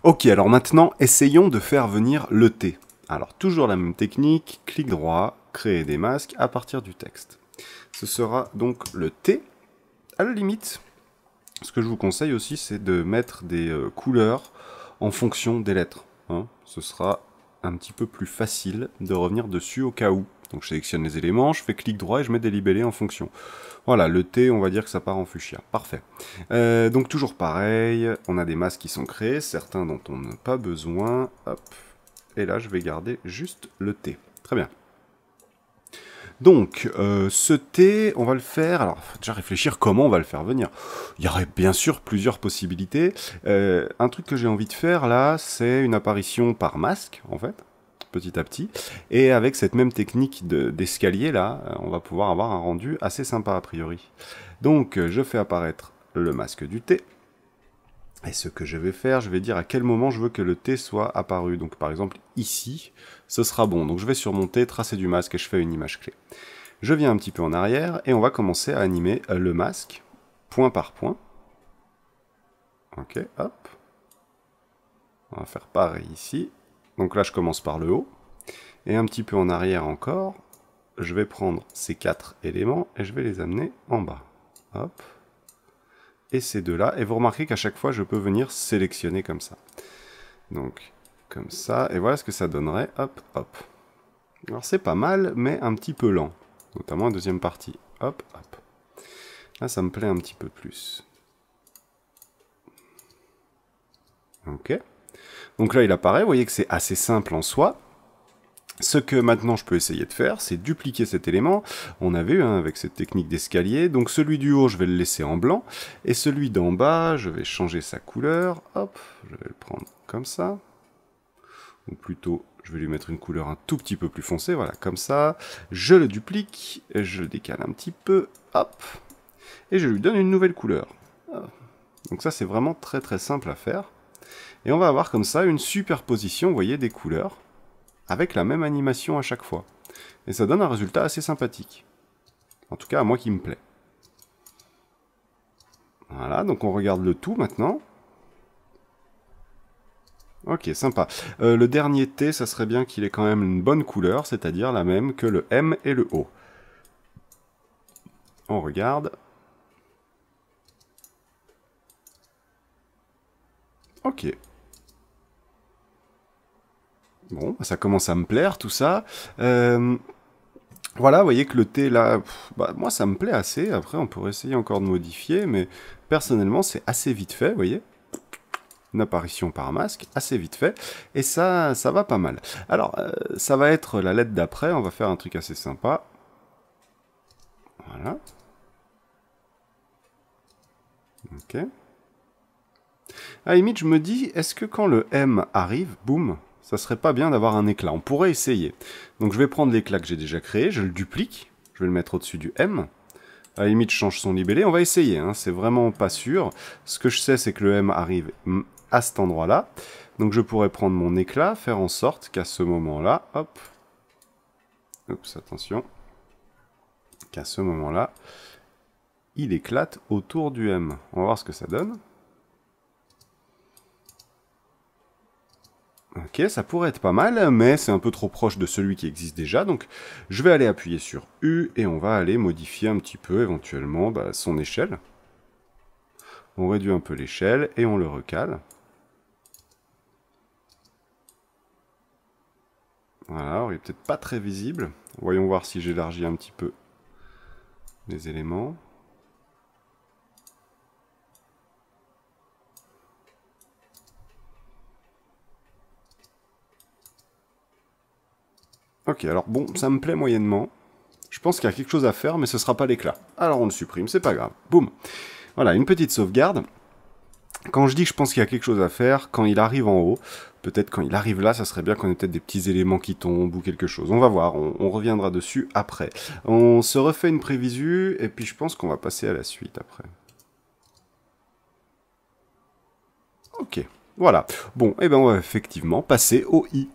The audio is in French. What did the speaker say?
Ok, alors maintenant, essayons de faire venir le T. Alors, toujours la même technique, clic droit, créer des masques à partir du texte. Ce sera donc le T. À la limite, ce que je vous conseille aussi, c'est de mettre des couleurs en fonction des lettres. Hein. Ce sera un petit peu plus facile de revenir dessus au cas où. Donc je sélectionne les éléments, je fais clic droit et je mets des libellés en fonction. Voilà, le T, on va dire que ça part en fuchsia. Parfait. Donc toujours pareil, on a des masques qui sont créés, certains dont on n'a pas besoin. Hop. Et là, je vais garder juste le T. Très bien. Donc, ce T, on va le faire... Alors, il faut déjà réfléchir comment on va le faire venir. Il y aurait bien sûr plusieurs possibilités. Un truc que j'ai envie de faire, là, c'est une apparition par masque, en fait, petit à petit. Et avec cette même technique d'escalier, là, on va pouvoir avoir un rendu assez sympa, a priori. Donc, je fais apparaître le masque du T. Et ce que je vais faire, je vais dire à quel moment je veux que le T soit apparu. Donc par exemple ici, ce sera bon. Donc je vais sur mon T, tracer du masque et je fais une image clé. Je viens un petit peu en arrière et on va commencer à animer le masque, point par point. Ok, hop. On va faire pareil ici. Donc là je commence par le haut. Et un petit peu en arrière encore, je vais prendre ces 4 éléments et je vais les amener en bas. Hop. Et ces deux-là, et vous remarquez qu'à chaque fois, je peux venir sélectionner comme ça. Donc, comme ça, et voilà ce que ça donnerait, hop, hop. Alors c'est pas mal, mais un petit peu lent, notamment la deuxième partie, hop, hop. Là, ça me plaît un petit peu plus. Ok. Donc là, il apparaît, vous voyez que c'est assez simple en soi. Ce que maintenant je peux essayer de faire, c'est dupliquer cet élément. On a vu avec cette technique d'escalier. Donc celui du haut, je vais le laisser en blanc. Et celui d'en bas, je vais changer sa couleur. Hop, je vais le prendre comme ça. Ou plutôt, je vais lui mettre une couleur un tout petit peu plus foncée. Voilà, comme ça. Je le duplique. Et je le décale un petit peu. Hop. Et je lui donne une nouvelle couleur. Donc ça, c'est vraiment très très simple à faire. Et on va avoir comme ça une superposition, vous voyez, des couleurs avec la même animation à chaque fois. Et ça donne un résultat assez sympathique. En tout cas, à moi qui me plaît. Voilà, donc on regarde le tout maintenant. Ok, sympa. Le dernier T, ça serait bien qu'il ait quand même une bonne couleur, c'est-à-dire la même que le M et le O. On regarde. Ok. Bon, ça commence à me plaire, tout ça. Voilà, vous voyez que le T, là, moi, ça me plaît assez. Après, on pourrait essayer encore de modifier, mais personnellement, c'est assez vite fait, vous voyez. Une apparition par masque, assez vite fait. Et ça va pas mal. Alors, ça va être la lettre d'après. On va faire un truc assez sympa. Voilà. Ok. À la limite, je me dis, est-ce que quand le M arrive, boum, ça serait pas bien d'avoir un éclat? On pourrait essayer. Donc je vais prendre l'éclat que j'ai déjà créé, je le duplique, je vais le mettre au-dessus du M. À la limite, je change son libellé, on va essayer, hein, c'est vraiment pas sûr. Ce que je sais, c'est que le M arrive à cet endroit-là. Donc je pourrais prendre mon éclat, faire en sorte qu'à ce moment-là, hop, oups, attention, qu'à ce moment-là, il éclate autour du M. On va voir ce que ça donne. Ok, ça pourrait être pas mal, mais c'est un peu trop proche de celui qui existe déjà, donc je vais aller appuyer sur U et on va aller modifier un petit peu éventuellement son échelle. On réduit un peu l'échelle et on le recale. Voilà, il est peut-être pas très visible. Voyons voir si j'élargis un petit peu les éléments. Ok, alors bon, ça me plaît moyennement. Je pense qu'il y a quelque chose à faire, mais ce sera pas l'éclat. Alors on le supprime, c'est pas grave. Boum. Voilà, une petite sauvegarde. Quand je dis que je pense qu'il y a quelque chose à faire, quand il arrive en haut, peut-être quand il arrive là, ça serait bien qu'on ait peut-être des petits éléments qui tombent ou quelque chose. On va voir, on reviendra dessus après. On se refait une prévisu, et puis je pense qu'on va passer à la suite après. Ok, voilà. Bon, et ben on va effectivement passer au I.